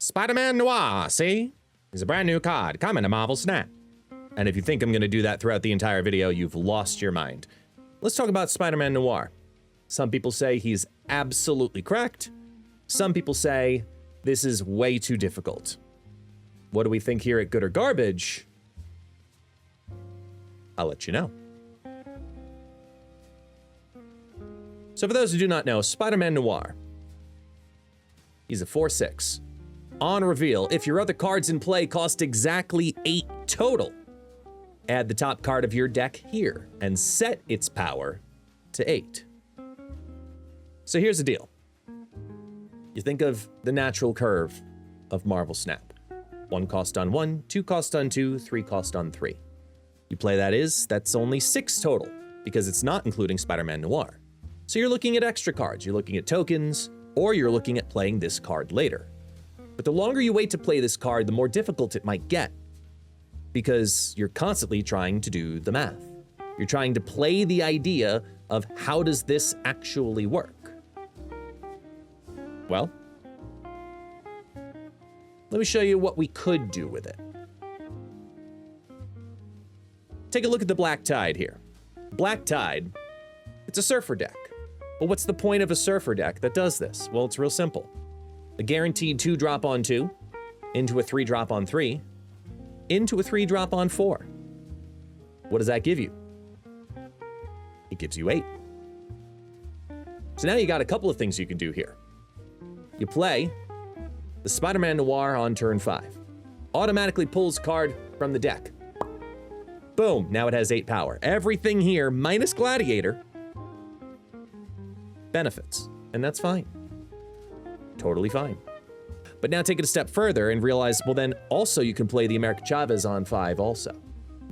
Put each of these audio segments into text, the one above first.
Spider-Man Noir, see? He's a brand new card coming to Marvel Snap. And if you think I'm gonna do that throughout the entire video, you've lost your mind. Let's talk about Spider-Man Noir. Some people say he's absolutely cracked. Some people say this is way too difficult. What do we think here at Good or Garbage? I'll let you know. So for those who do not know, Spider-Man Noir, he's a 4/6. On reveal, if your other cards in play cost exactly 8 total, add the top card of your deck here and set its power to 8. So here's the deal. You think of the natural curve of Marvel Snap. 1 cost on 1, 2 cost on 2, 3 cost on 3. You play that's only 6 total, because it's not including Spider-Man Noir. So you're looking at extra cards, you're looking at tokens, or you're looking at playing this card later. But the longer you wait to play this card, the more difficult it might get, because you're constantly trying to do the math. You're trying to play the idea of how does this actually work? Well, let me show you what we could do with it. Take a look at the Black Tide here. Black Tide, it's a Surfer deck. But what's the point of a Surfer deck that does this? Well, it's real simple. A guaranteed 2-drop on 2, into a 3-drop on 3, into a 3-drop on 4. What does that give you? It gives you 8. So now you got a couple of things you can do here. You play the Spider-Man Noir on turn 5. Automatically pulls card from the deck. Boom, now it has 8 power. Everything here, minus Gladiator, benefits, and that's fine. Totally fine. But now take it a step further and realize, well then, also you can play the America Chavez on 5 also.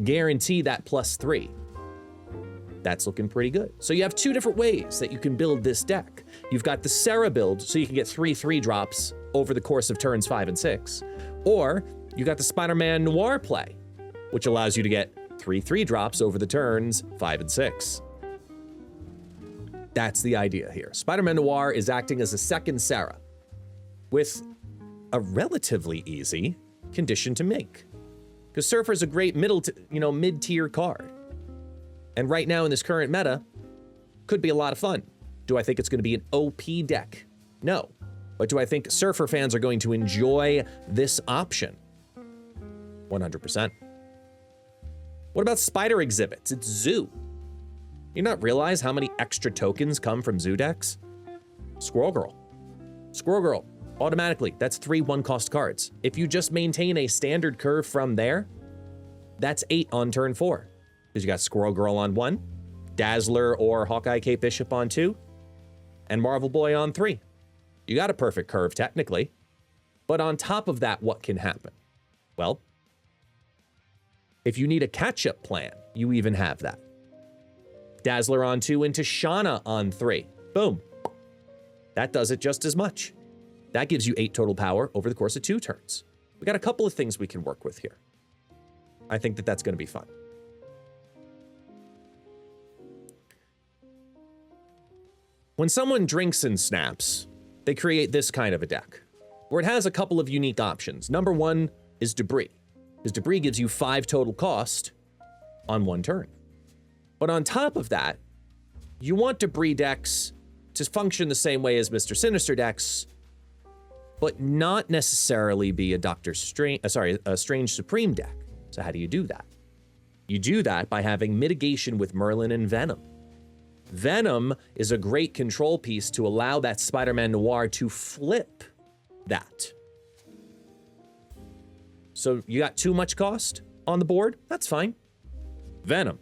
Guarantee that +3. That's looking pretty good. So you have 2 different ways that you can build this deck. You've got the Sarah build, so you can get 3 3-drops over the course of turns 5 and 6. Or you got the Spider-Man Noir play, which allows you to get 3 3-drops over the turns 5 and 6. That's the idea here. Spider-Man Noir is acting as a second Sarah, with a relatively easy condition to make. Because Surfer is a great mid-tier card. And right now in this current meta, could be a lot of fun. Do I think it's going to be an OP deck? No. But do I think Surfer fans are going to enjoy this option? 100%. What about Spider exhibits? It's Zoo. You not realize how many extra tokens come from Zoo decks? Squirrel Girl. Squirrel Girl. Automatically, that's 3 1-cost cards. If you just maintain a standard curve from there, that's 8 on turn 4. Because you got Squirrel Girl on 1, Dazzler or Hawkeye Kate Bishop on 2, and Marvel Boy on 3. You got a perfect curve, technically. But on top of that, what can happen? Well, if you need a catch-up plan, you even have that. Dazzler on 2 into Shauna on 3. Boom. That does it just as much. That gives you 8 total power over the course of 2 turns. We got a couple of things we can work with here. I think that's going to be fun. When someone drinks and snaps, they create this kind of a deck, where it has a couple of unique options. Number 1 is Debris, because Debris gives you 5 total cost on 1 turn. But on top of that, you want Debris decks to function the same way as Mr. Sinister decks, but not necessarily be a Strange Supreme deck. So how do you do that? You do that by having mitigation with Merlin and Venom. Venom is a great control piece to allow that Spider-Man Noir to flip that. So you got too much cost on the board? That's fine. Venom.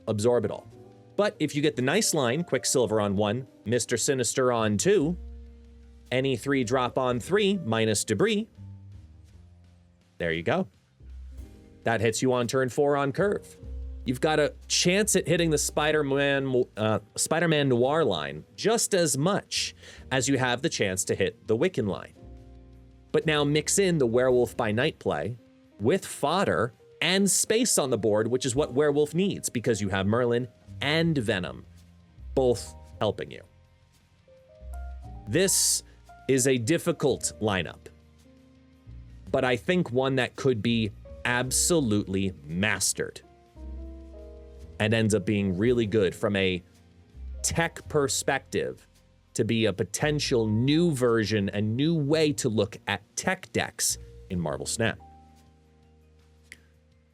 Absorb it all. But if you get the nice line, Quicksilver on 1, Mr. Sinister on 2, any 3-drop on 3 minus Debris, there you go. That hits you on turn 4 on curve. You've got a chance at hitting the Spider-Man Noir line just as much as you have the chance to hit the Wiccan line. But now mix in the Werewolf by Night play with fodder and space on the board, which is what Werewolf needs, because you have Merlin and Venom both helping you. This is a difficult lineup. but I think one that could be absolutely mastered and ends up being really good from a tech perspective to be a potential new version, a new way to look at tech decks in Marvel Snap.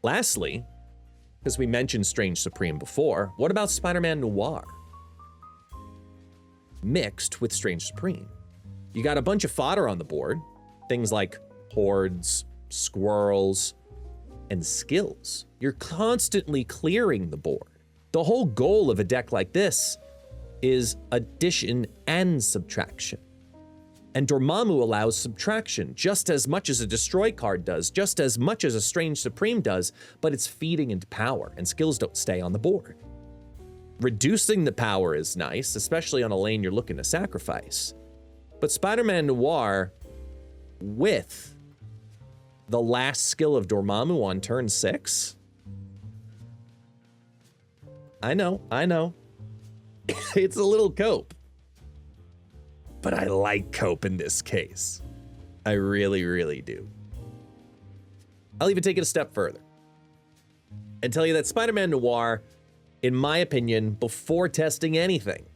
Lastly, because we mentioned Strange Supreme before, what about Spider-Man Noir mixed with Strange Supreme? You got a bunch of fodder on the board, things like hordes, squirrels, and skills. You're constantly clearing the board. The whole goal of a deck like this is addition and subtraction. And Dormammu allows subtraction just as much as a destroy card does, just as much as a Strange Supreme does, but it's feeding into power, and skills don't stay on the board. Reducing the power is nice, especially on a lane you're looking to sacrifice. But Spider-Man Noir, with the last skill of Dormammu on turn 6, I know. It's a little cope. But I like cope in this case. I really, really do. I'll even take it a step further and tell you that Spider-Man Noir, in my opinion, before testing anything,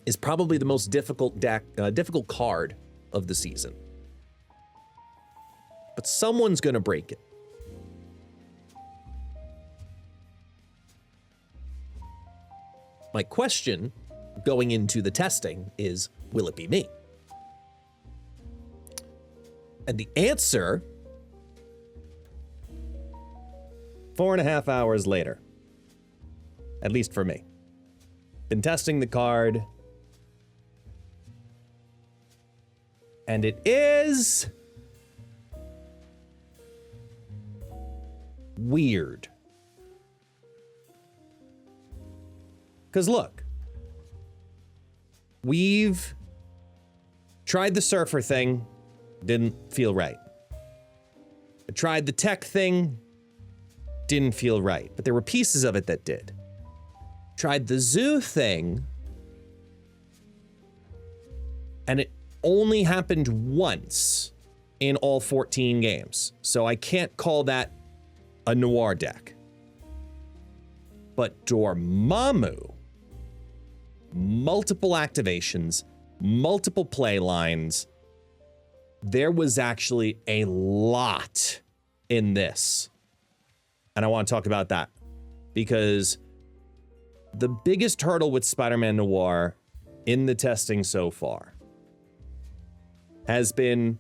is probably the most difficult card of the season. But someone's gonna break it. My question going into the testing is, will it be me? And the answer, 4.5 hours later, at least for me. Been testing the card, and it is weird. Because look, we've tried the surfer thing, didn't feel right. I tried the tech thing, didn't feel right, but there were pieces of it that did. Tried the zoo thing, and it only happened once in all 14 games, so I can't call that a Noir deck. But Dormammu, multiple activations, multiple play lines. There was actually a lot in this. And I want to talk about that because the biggest hurdle with Spider-Man Noir in the testing so far has been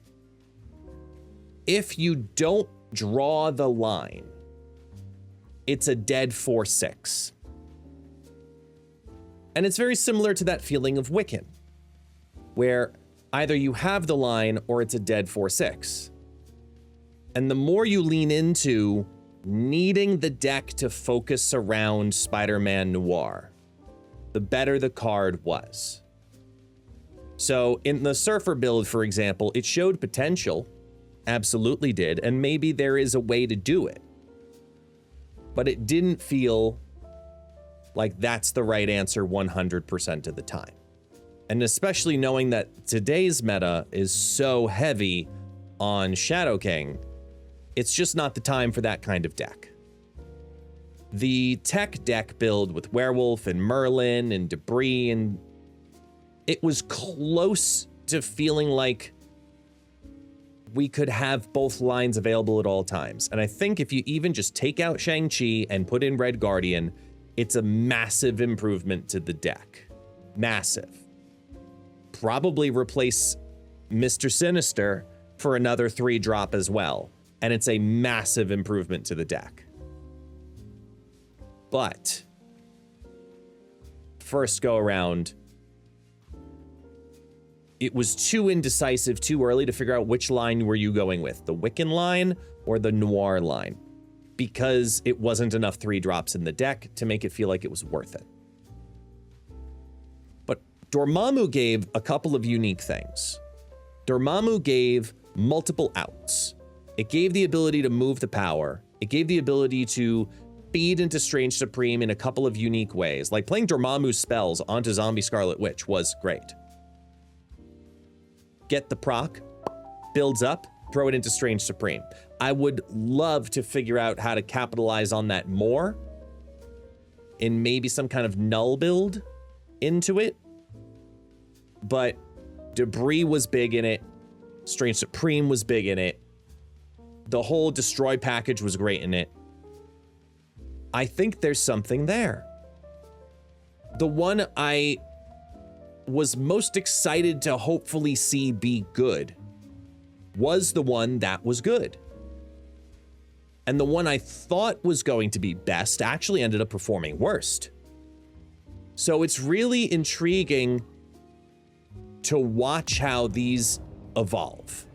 if you don't draw the line, it's a dead 4/6. And it's very similar to that feeling of Wiccan, where either you have the line or it's a dead 4/6. And the more you lean into needing the deck to focus around Spider-Man Noir, the better the card was. So in the Surfer build, for example, it showed potential, absolutely did, and maybe there is a way to do it. But it didn't feel like that's the right answer 100% of the time. And especially knowing that today's meta is so heavy on Shadow King, it's just not the time for that kind of deck. The tech deck build with Werewolf and Merlin and Debris, and it was close to feeling like we could have both lines available at all times. And I think if you even just take out Shang-Chi and put in Red Guardian, it's a massive improvement to the deck. Massive. Probably replace Mr. Sinister for another 3-drop as well. And it's a massive improvement to the deck. But first go around, it was too indecisive too early to figure out which line were you going with, the Wiccan line or the Noir line, because it wasn't enough 3-drops in the deck to make it feel like it was worth it. But Dormammu gave a couple of unique things. Dormammu gave multiple outs. It gave the ability to move the power. It gave the ability to feed into Strange Supreme in a couple of unique ways, like playing Dormammu's spells onto Zombie Scarlet Witch was great. Get the proc, builds up, throw it into Strange Supreme. I would love to figure out how to capitalize on that more in maybe some kind of null build into it. But Debris was big in it. Strange Supreme was big in it. The whole Destroy package was great in it. I think there's something there. The one I was most excited to hopefully see be good was the one that was good. And the one I thought was going to be best actually ended up performing worst. So it's really intriguing to watch how these evolve.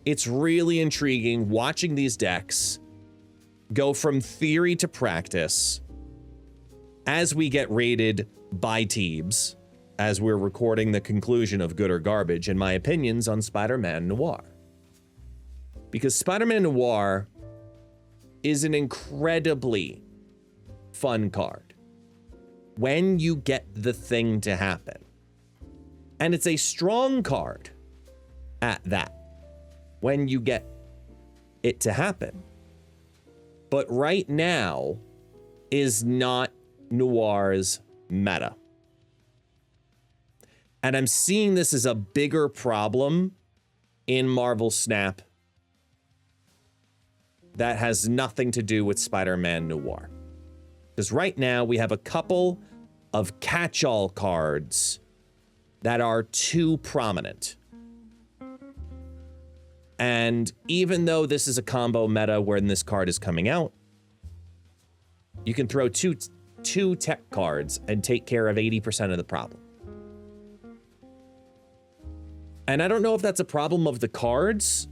It's really intriguing watching these decks go from theory to practice as we get rated by teams, as we're recording the conclusion of Good or Garbage and my opinions on Spider-Man Noir. Because Spider-Man Noir is an incredibly fun card when you get the thing to happen. And it's a strong card at that, when you get it to happen. But right now is not Noir's meta. And I'm seeing this as a bigger problem in Marvel Snap that has nothing to do with Spider-Man Noir. Because right now we have a couple of catch-all cards that are too prominent. And even though this is a combo meta when this card is coming out, you can throw two tech cards and take care of 80% of the problem. And I don't know if that's a problem of the cards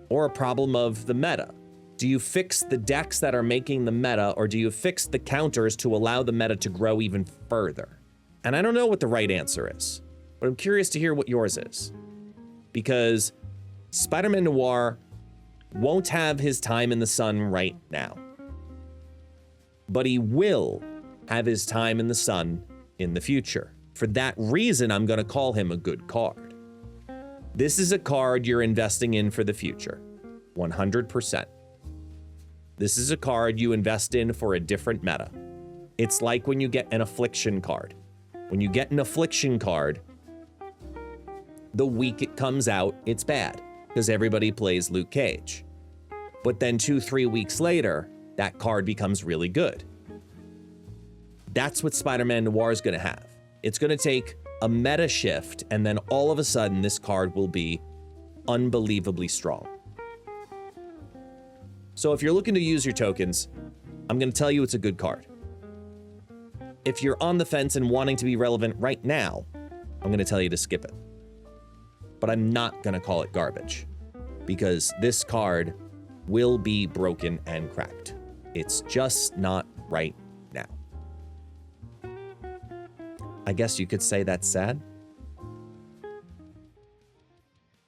or a problem of the meta. Do you fix the decks that are making the meta, or do you fix the counters to allow the meta to grow even further? And I don't know what the right answer is, but I'm curious to hear what yours is. Because Spider-Man Noir won't have his time in the sun right now. But he will have his time in the sun in the future. For that reason, I'm going to call him a good card. This is a card you're investing in for the future, 100%. This is a card you invest in for a different meta. It's like when you get an Affliction card. When you get an Affliction card, the week it comes out, it's bad, because everybody plays Luke Cage. But then 2-3 weeks later, that card becomes really good. That's what Spider-Man Noir is going to have. It's going to take a meta shift, and then all of a sudden, this card will be unbelievably strong. So if you're looking to use your tokens, I'm going to tell you it's a good card. If you're on the fence and wanting to be relevant right now, I'm going to tell you to skip it. But I'm not going to call it garbage, because this card will be broken and cracked. It's just not right now. I guess you could say that's sad.